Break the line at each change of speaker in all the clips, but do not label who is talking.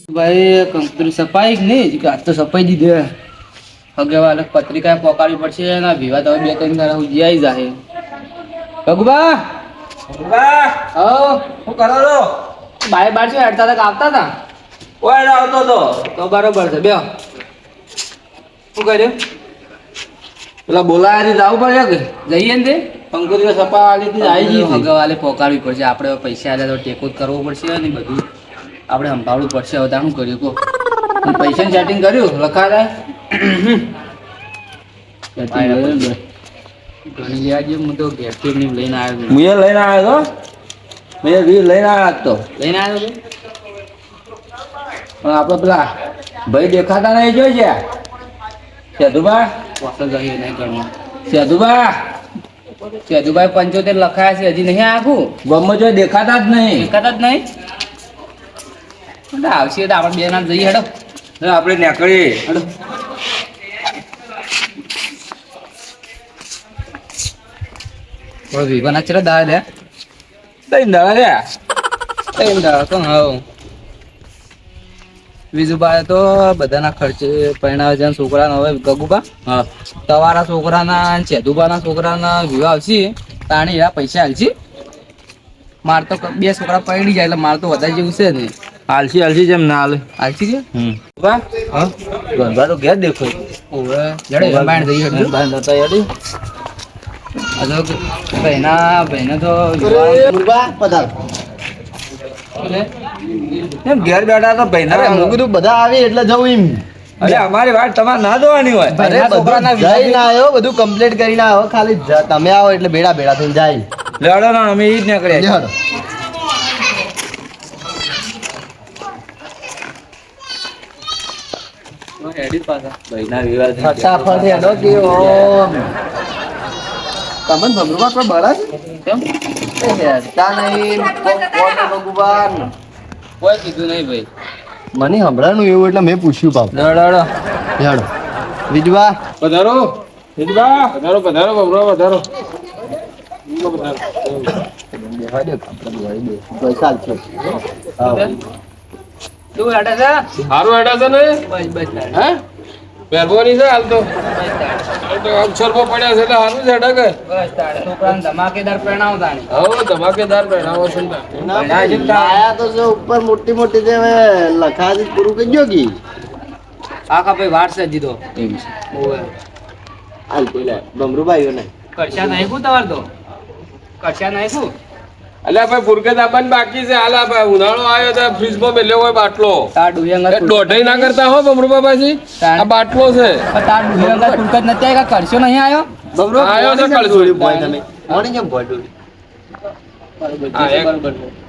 ભાઈ કંપની સપાઈ કે નહીં આજ તો સપાઈ દીધી હવે અલગ પત્રિકા પોકાડવી પડશે ને વિવાદ હવે 2-3 દાડા સુધી આવી જાય ભગુબા
ભગુબા શું કરો છો?
બાર છે હેડતા તક આવતા હતા
ઓય આવતો
તો બરોબર છે બે શું કર્યું
પેલા બોલાયા જવું પડે કે
જઈએ ને તે
કંકુરી સપા વાળી આવી ગઈ
હગાવાલે પોકાડવી પડશે આપણે પૈસા આલે તો ટેકો જ કરવો પડશે ને બધું આપણે સંભાળવું પડશે હવે શું કર્યું કહો પૈસાનું સેટિંગ કર્યું લખાતા ઘણી લેવા હું તો ઘેરથી લઈને આવ્યો
હું લઈને આવ્યો તો મેં લઈને આવ્યા તો
લઈને આવ્યો
પણ આપણે પેલા ભાઈ દેખાતા નહીં જોઈ છે સેધુભા
જઈએ નહીં ઘરમાં
સેધુભાઈ
75 લખાયા છે હજી નહીં આખું
ગમમાં જો દેખાતા જ નહીં
આવશે તો આપણે બે ના જઈએ હેડો
આપણે નીકળીએ
હેડો વિવાના ચલો દાળ દે તઈ દાળ તો હા બીજું બાર તો બધાના ખર્ચે પરણાવે છે છોકરાના હવે ગગુબા
હા
તમારા છોકરાના ચેદુબાના છોકરાના વિવાહ આવશે તાણી એવા પૈસા હાલશે માર તો 2 છોકરા પરણી જાય એટલે માર તો વધારે જેવું છે ને
હાલસી જેમ ના હાલે
હાલશી કે
બા હા ગંધા તો ઘેર દેખો
ઓવે જડે બાણ જઈ હડજો
બાણ નતા યાડી
અજો ભાઈના તો
મુરબા પધાર એમ ઘેર બેઠા તો ભાઈ ના
હું કીધું બધા આવી એટલે જવું એમ.
અરે અમારી વાત તમારે ના જોવાની હોય
અરે બધું જઈને આવ્યો બધું કમ્પ્લીટ કરીને આવ્યો ખાલી તમે આવો એટલે ભેડા ભેડા થઈને જાય
લેડો ના અમે ઈ જ નીકળ્યા
હેડો.
ભાઈના વિવાદ
ફટાફટ હેડો કે ઓમ તમને ભગવાન પર બળા
કેમ
છે હેડતા નહીં કોણ ભગવાન
કોઈ કીધું નહીં ભાઈ
મને સંભળાનું એવું એટલે મેં પૂછ્યું બાપ
લડો
હેડો વિજવા
પધારો પધારો બબરો પધારો
ચાલ છે
તું હેડે છે
સારું હેડા છે ને
બસ
હે મહેરબાની છે હાલ તો અક્ષરમાં પડ્યા છે એટલે સારું છે હેડા કે
બસ તારે છોકરાને ધમાકેદાર પરણાવ તાણી
હવે ધમાકેદાર પહેરાવો છે ને
આયા તો જો ઉપર મોટી મોટી જે હવે લખાજી પૂરું કરી ગયો કી
આખા ભાઈ વાર છે જીધો ઓવે
હાલ પેલા બમરુભાઈઓ ને
કરશા નહીં કુ તમાર તો કરશા નહીં કુ
અલ્યા ભાઈ ફુરકે દાબાની બાકી છે હાલ ભાઈ ઉનાળો આવ્યો તો ફ્રીજમાં મેલ્યો હોય બાટલો
તાર ડુયંગા
દોઢઈ ના કરતા હો બમરૂ બાબાજી આ બાટલો છે
તાર ડુયંગા ફૂલકત નથી આવ્યા કરશો નહીં આવ્યો
બમરો
આયો તો કળસોડી
બોય તમે મોર્નિંગ એમ બોય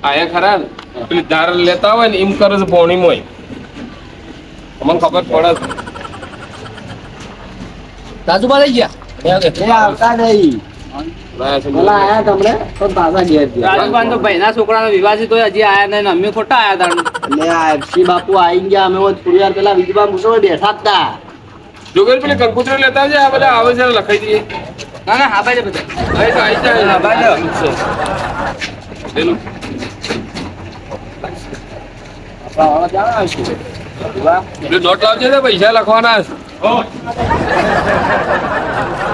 આયા ખરા ને પેલી ધાર લેતા હોય ને એમ કરે છે પોણી મોય અમને ખબર પડે છે
રાજુબા લઈ ગયા
એ આવતા નહીં બોલા આયા તમને તો પાછા ઘેર ગયા
રાજુબા તો ભાઈના છોકરાનો વિવાહ છે તો હજી આયા નહીં ને અમે ખોટા આયા તાણ
એટલે આ એફસી બાપુ આવી ગયા અમે થોડી વાર પેલા વિજબા મુસો બેઠા હતા
જોગર પેલી કંકુતરી લેતા છે આ બધા આવે છે લખાઈ દઈએ
ના ના હા ભાઈ બધા
અહીં તો આવી જાય
હા, ભાઈ.
પેલું પેલું નોટ લાવજે ને પૈસા લખવાના છે.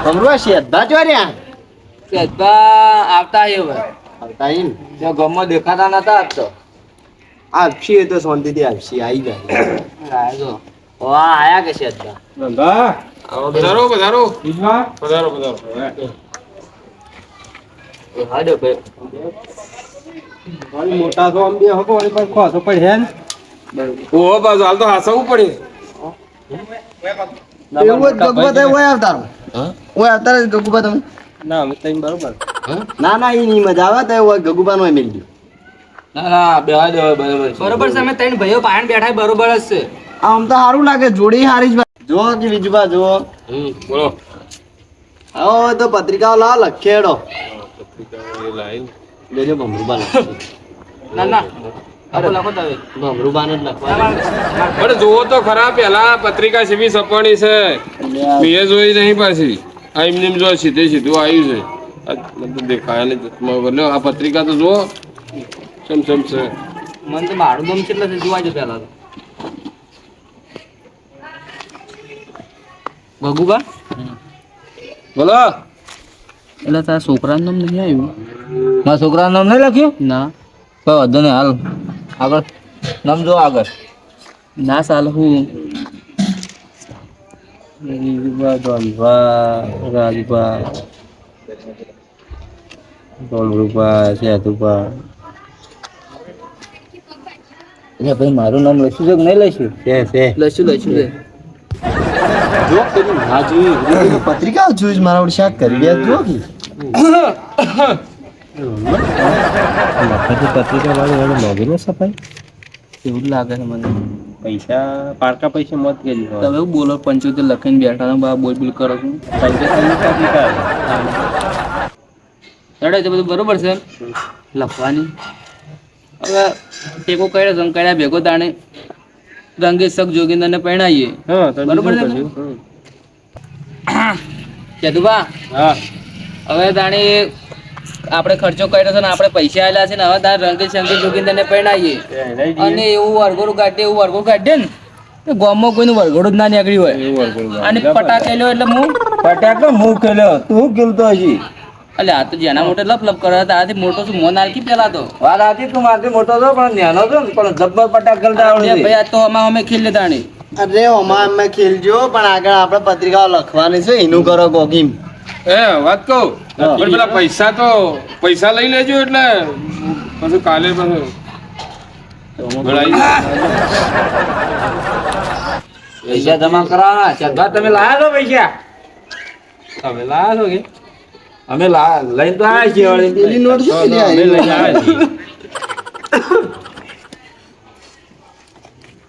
બમરો શેધા ચોર્યા
આવતા હવે
આવતા એમ
ત્યાં ગામમાં દેખાતા નતા આજ તો
આપશી એ તો શાંતિથી આપશી આવી જાય
જો વાહ આયા કે શેધા
પધારો પધારો પધારો પધારો
હાડો ભાઈ
મોટા તો આમ બે હકો વળી પર ખોસો પડે ને
ઓહો બાજુ હાલ તો હાસવું પડે
એવું જ ગગુબા થાય ઓય આવતારો ઓય આવતારો ગગુબા તમે
ના અમે તઈ બરોબર
ના ના ઈ ની મજા આવે તો ઓય ગગુબા નો મિલ ગયો
ના ના બેહા દે બરોબર
બરોબર છે અમે ત્રણ ભાઈઓ પાયણ બેઠા બરોબર જ છે
આમ તો સારું લાગે જોડી હારી જ જો કે વિજુબા જો
બોલો
આવો તો પત્રિકાઓ લાવ લખેડો
લાઈવ
લેજો ભમરુબા
ના ના લખો લખો તમે
ભમરુબા ને જ લખવા
પણ જુઓ તો ખરા પેલા પત્રિકા સીવી સપવાની છે મેં જોઈ નહીં પાછી આ એમને જો સીધે સીધું આવ્યું છે આ મને દેખાય નહીં ચશ્મા બોલ્યો આ પત્રિકા તો જુઓ ચમ છે
મને તો મારું ગમ કેટલા છે જોવા જો પેલા તો ભગુબા
બોલો
એટલે તારા છોકરાનું નામ નહીં આવ્યું?
મારા છોકરાનું નામ નહીં લખ્યું?
ના
કોઈ વાંધો નહીં, હાલ આગળ નામ જો આગળ.
ના સાલ હું
રાજભા ડોલરૂપા સેતુપા. એટલે ભાઈ મારું નામ લઈશું છે કે નહીં લઈશું?
લઈશું લઈશું લે.
પત્રિકા જોઈશ મારા વડે શાક કરી દે જો કે પત્રિકા વાળી મોગી ને સફાઈ
એવું જ લાગે છે મને.
પૈસા પારકા પૈસા મત કરી
તમે એવું બોલો 75 લખીને બેઠા ને બા બોલ બોલ કરો છો.
પત્રિકા
ચડે તો બધું બરોબર છે લખવાની. હવે ટેકો કર્યો સંકળ્યા ભેગો તાણે રંગે શક જોગીંદરને પરણાવીએ. બરોબર છે ને? કેદુભા
હા
હવે તાણે આપણે ખર્ચો કર્યો છે ને આપણે પૈસા આવેલા છે ને હવે તારે રંગે શંકે જોગીંદરને પરણાવીએ. અને એવું વરઘોડું કાઢે ને તો ગામમાં કોઈનું વરઘોડું જ ના નીકળ્યું હોય. અને પટાકેલો એટલે હું
ફટાકો મું ખેલ્યો તું ખેલતો હજી.
એટલે આ તો જેના મોટે લપ લપ કરે આથી મોટો શું મોન આલકી પેલા તો
વાત આથી તું મારથી મોટો હતો પણ નાનો હતો ને પણ જબ્બર ફટાક ખેલતા આવડે
ભાઈ આ તો અમે ખેલ લેતા નહીં.
અરે ઓમાં અમે ખેલજો પણ આગળ આપણે પત્રિકાઓ લખવાની છે એનું કરો કોકીમ.
એ વાત કહું પણ પેલા પૈસા લઈ લેજો એટલે પછી કાલે પછી
પૈસા જમા કરાવવાના ચંદા તમે લાયા છો પૈસા? તમે લાયા છો કે અમે લઈને તો આવ્યા છીએ વળી. પેલી નોટ શું લઈને આવ્યા છીએ?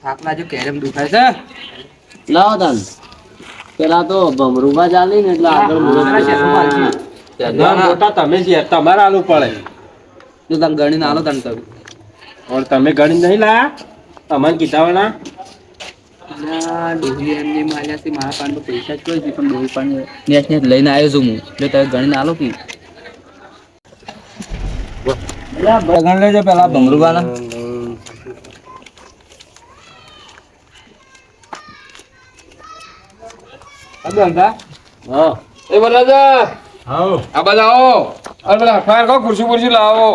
થાકલા જો કેરેમ દુખાય છે.
લાવો તાન પેલા તો ભમરૂબા ચાલી ને એટલે આગળ મોટા તમે છે તમારે આલુ પડે.
જો તમે ગણીને આલો તને તો
તમે ગણી નહીં લાયા અમને કીધાવાના?
ડોહી એમને માર્યા છે મારા પાસે પૈસા જ કોઈ પણ ડોહી પણ નેટ લઈને આવ્યો છું હું એટલે તમે ગણીને આલો કે
ગણ લેજો પેલા ભમરૂબાના. હા
એ બરાબર
આવો
આ બધા આવો અરે બધા ફાયર કહો ખુરશી લાવો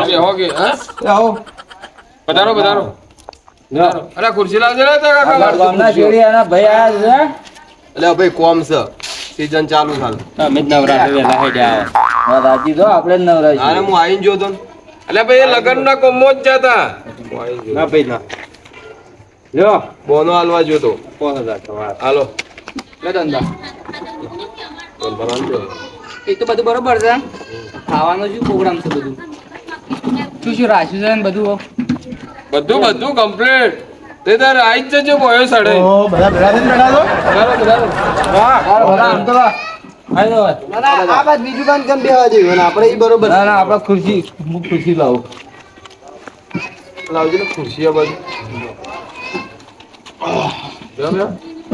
બેહો કે હા
આવો
પધારો અરે ખુરશી લાવજો ને તો
ગામના શેરીયાના ભાઈ આયા છે.
એટલે ભાઈ કોમ છે સીઝન ચાલુ થાય
અમે જ નવરા વેલા હેડ્યા આવો રાજી તો આપણે જ નવરા છીએ.
અરે હું આવીને જોતો ને એટલે ભાઈ એ લગન ના કોમો જ જતા
ના ભાઈ ના લ્યો
બોનો હાલવા જોતો
5000
હાલો
લે ધંધા
બોલ બનાવજો
એ તો બધું બરોબર છે. ખાવાનો શું પ્રોગ્રામ છે બધું શું રાખ્યું છે ને બધું
બધું કમ્પ્લીટ તે તારે આવી જ જજો બોયો સડે
ઓ બધા ભેળા થઈને બેઠા છો?
બરાબર
હા આમ તો આ બાદ બીજું કામ કેમ બેહવા જેવું અને આપણે ઈ બરોબર. ના ના આપણે ખુરશી લાવો.
લાવજો ને ખુરશી આ બાજુ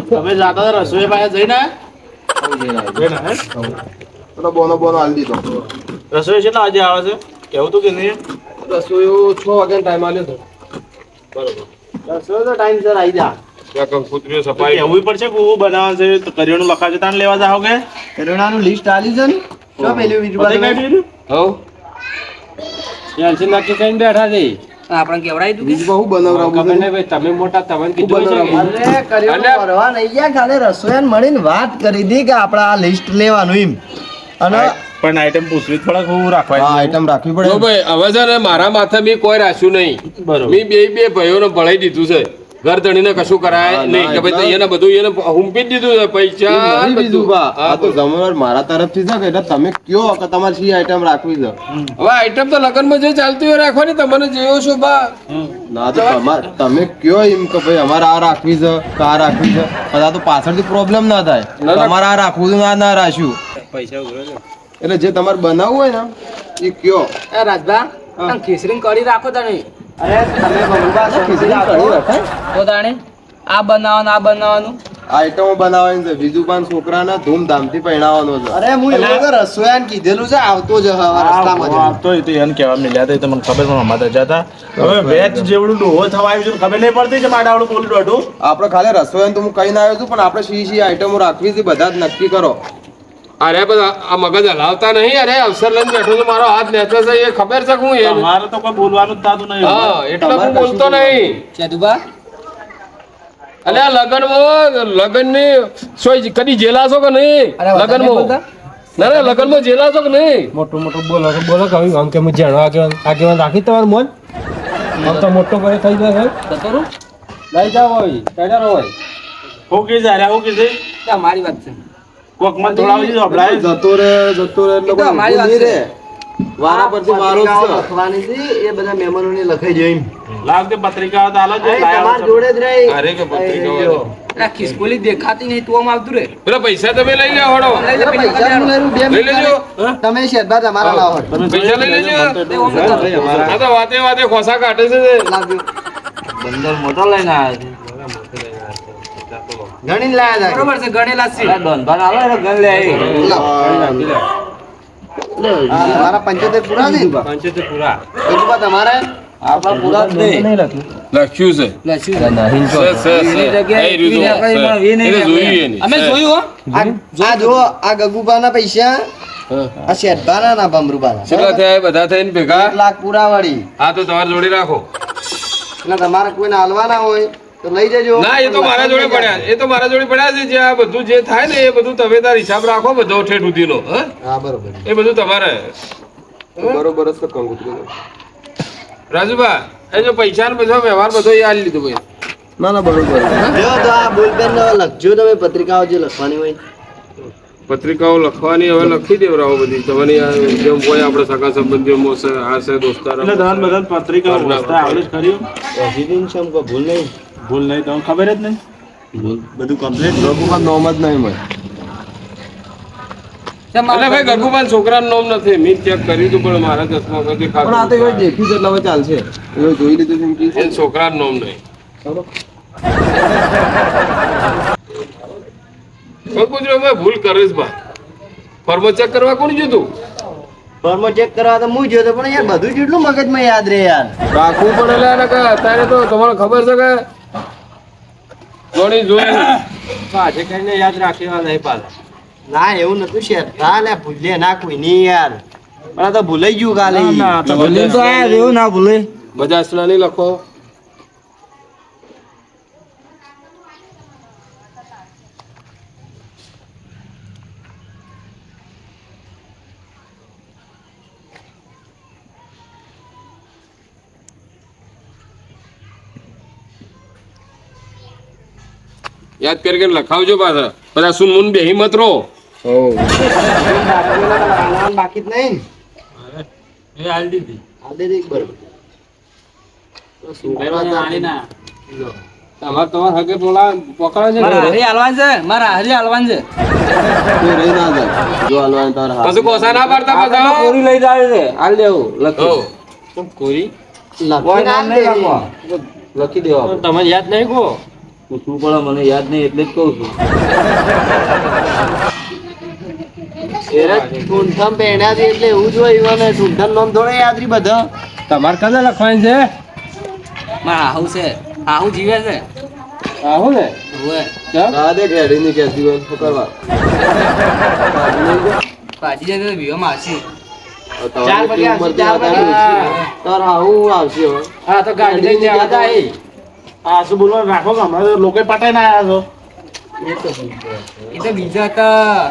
તમે જાતા હતા રસોઈ પાસે જઈને
બોનો હાલ દીધો
રસોઈ કેટલા વાગે આવે છે કેવું તું કે નહીં?
રસોઈઓ 6 વાગ્યાનો ટાઈમ આલ્યો તો
રસોઈ તો ટાઈમ સર આવી જા.
ત્યાં કંકુતરીઓ સફાઈ
કેવું પડશે કે હું બનાવવાનું છે તો કરિયાણું લખાશે તાન લેવા જાવ કે
કરુણાનું લિસ્ટ આલી છે ને શું પેલું બીજું
બધે
બધું?
કાઢી દીધું?
હવ
ટેન્શન નાખી કઈ બેઠા છે.
આપણે કેવડાવી તું
બીજું બહુ બનાવરાવું
ખબર નહીં ભાઈ તમે મોટા તમને કીધું છે કે?
અરે,
અરે કરિયાણું ભરવા નહીં ગયા ખાલી રસોઈયાને મળીને વાત કરી હતી કે આપણે આ લિસ્ટ લેવાનું એમ અને
પણ આઈટમ પૂછવી જ પડે કે હું રાખવા
આઈટમ રાખવી
જો ભાઈ હવે છે ને મારા માથે મેં કોઈ રાખ્યું નહીં
બરોબર.
મેં બે ભાઈઓને ભણાઈ દીધું છે ઘર ધણીને કશું કરાય નહીં કે ભાઈ એને બધું એને હુંપી જ દીધું છે પૈસા બધું. હા,
જમણવાર મારા તરફથી છે કે એટલે તમે કયો કે તમારે શી આઈટમ રાખવી છે
હવે આઈટમ તો લગ્નમાં જે ચાલતી હોય રાખવાની તમને જેવો છો બા
ના તો તમે કયો એમ કે ભાઈ અમારે આ રાખવી છે કે આ રાખવી છે પછી આ તો પાછળથી પ્રોબ્લેમ ના થાય
ના.
તમારે આ રાખવું છે ના રાખ્યું
પૈસા ઉઘરો છે
એટલે જે તમારે બનાવવું હોય ને એ કયો
એ રાજભા તમે ખીચડી કરી રાખો તને
અરે તમે ભમરૂબા ખીચડી કઢી રખાય?
તો તાણે આ બનાવવાનું
આઈટમો બનાવવાની છે બીજું પણ છોકરાને ધૂમધામથી પહેણાવવાનો છે.
અરે હું એવું તો રસોયાને કીધેલું છે આવતો જ હવે રસ્તામાં જ.
તો એ તો એને કહેવા મળ્યા હતા, એ તો મને ખબર પણ અમારે જતા હવે વેચ જેવડું ડોહો થવા આવ્યું છે ખબર નહીં પડતી કે મારે આવડું બોલું દોઢું.
આપણે ખાલી રસોઈયાને તો હું કહીને આવ્યો છું પણ આપણે શી શી આઈટમો રાખવી છે બધા જ નક્કી કરો.
અરે બધા આ મગજ હલાવતા નહીં. અરે અવસર લઈને બેઠો છું, મારો હાથ નેચે છે એ ખબર છે કે હું એ
મારે તો કોઈ બોલવાનું જ થતું નહીં.
હા એટલે હું બોલતો નહીં.
ચેદુબા
અલે આ લગનની સોય કદી જેલાશો કે નહીં?
અરે વધારે
લગનમાં
બોલતા?
ના ના લગનમાં જેલાશો કે નહીં?
મોટું મોટું બોલો કે બોલો કે આમ કે હું જાણો આગેવાન રાખી તમારું મોન આમ તો મોટો કરે થઈ જાય
જતો રહું?
લઈ જાવ હોય ટેડર હોય
હું કીધું અરે હું કીધું
તો અમારી વાત છે.
કોકમાં થોડા સુધી અભડાય.
જતો રે એટલે
એ તો
કોઈ
અમારી
ઊભું
વાત
નહીં રે. વારા પરથી વારો જ
પત્રિકાઓ
છે.
લખવાની છે એ બધા મહેમાનોને લખાઈ જાય એમ.
લાવ તે પત્રિકા તો આલો છે.
તમારી જોડે જ રહી.
અરે કે પત્રિકા
અહીં રહ્યો.
આ ખિસકોલી દેખાતી નહીં તું આમ આવતું રે.
પેલા પૈસા તમે લઈ લે હળો.
લઈ લે પેલી
પૈસા નું લેવું, બે
લઈ લેજો.
મિનિટ તમે શેઠબા તમારા લાવો.
પૈસા લઈ લેજો.
તે ઓમ કરતો.
આ તો વાતે વાતે ખોસા કાઢે છે.
લાવજો.
બંદર મોટો લઈને આવ્યો
ગણીને લાયા હતા.
બરોબર છે ગણેલા છે.
છે ડોનભાન આલો એટલે ગણ લે આવી.
મારા 75 પૂરા છે.
75 પૂરા
બીજું તમારે
આપણા પૂરા જ નહીં.
લખ્યું છે.
લસ્યું.
એની
જગ્યાએ ઈ નહીં કઈ માં વી નહીં
જોયું એની.
અમે જોયું હો.
આ જો આ ગગુબાના પૈસા આ શેઠબાના ના ભમરુબાના
કેટલા થયા એ બધા થઈને ભેગા?
1 લાખ પૂરા વાળી.
હા તો તમારી જોડે રાખો.
એટલે તમારે કોઈને હાલવાના હોય તો લઈ જજો.
ના એ તો મારા જોડે પડ્યા. એ તો મારા જોડે પડ્યા છે. જે આ બધું જે થાય ને એ બધું તમે તાર હિસાબ રાખો બધો ઠેઠ સુધીનો. હા
હા બરોબર.
એ બધું તમારે.
બરોબર જ છે કંકોત્રી.
રાજુભા એ જો પૈસા ને બધો વ્યવહાર બધો એ આલી લીધો ભાઈ.
ના ના બરોબર.
જો તો આ બોલપેન લખજો તમે પત્રિકાઓ જે લખવાની હોય.
પત્રિકાઓ લખવાની હવે લખી દેવરાવો બધી તમારી આ જેમ હોય આપણે સગા સંબંધીઓમાં છે આ છે દોસ્તાર
એટલે ધન બધા પત્રિકા વાંચતા આવડે જ ખરી.
એસીડીન છે અમકો ભૂલ નહીં.
ભૂલ નહીં તમને ખબર જ નહીં. બધું કમ્પ્લીટ.
લોકોમાં નોમ જ નહીં મળે.
એટલે ભાઈ ગરબુભાઈ છોકરાનું નામ નથી. મેં ચેક કર્યું હતું પણ મારા ચશ્મા વગર
પણ આ તો એવા દેખી છે એટલે હવે ચાલશે. એવા જોઈ લીધું છે એમ કે
એ છોકરાનું નામ નહીં. કંકુતરી અમે ભૂલ કરીશ બા. ફોર્મ ચેક કરવા કોણ જતું?
ફોર્મ ચેક કરવા તો હું જોયો તો પણ યાર બધું જેટલું મગજમાં યાદ રહે યાર.
રાખવું પડે લે ને કે અત્યારે તો તમારે ખબર છે કે જોણી જોઈ
પાછે કઈને યાદ રાખેવા નહીં પાછા.
ના એવું નતું શેર હા લે ભૂલે ના કોઈ નહીં યાર. પણ આ તો ભૂલાઈ ગયું કાલે ઈ.
ભૂલી તો આયા જ, એવું ના ભૂલે.
બજાજ નહીં લખો. યાદ કરીને લખાવજો પાછા. બધા સુન મુન બેહી મત રહો.
નાણાં બાકી જ નહીં ને?
એ હાલ દીધી.
આ દે દે એક બરોબર.
તમારે હગે બોલા પકડે છે
મારા હારી હાલવાન છે. મારા હારી હાલવાન છે.
કોઈ રહી ના જાય. જો હાલવાનું તારે હાથ.
પછી કોસા ના પાડતા
આ તમે
પાછા.
પૂરી લઈ જાય છે હાલ દેવું લખી.
હો.
કોરી
લખીને આલ
નહીં
દેવી.
લખવા. લખી દેવા.
તમને યાદ નહીં કહો
પૂછવું પડે મને યાદ નહીં એટલે જ કહું છું.
એરે ઠૂંઠમ પહેણ્યા છે એટલે એવું જ હોય ઈવોને ઠૂંઠમ નામ થોડે યાદ રહી બધા.
તમારે કને લખવાની છે
મારા આહુ છે. આહુ જીવે છે.
આહો ને
ઓવે.
આ દેખ હેડીની કહેતી હોય શું કરવા?
પાછી જાય તો વિવામાં આવશે.
ચાર વાગે આવશે, 4 વાગે. તાર આવું આવશે હવે.
હા તો ગાડી લઈને
યાદ આવી.
આ શું બોલવાનું રાખો કે અમારે લોકો પટાઈને આવ્યા છો.
એ તો બીજા હતા.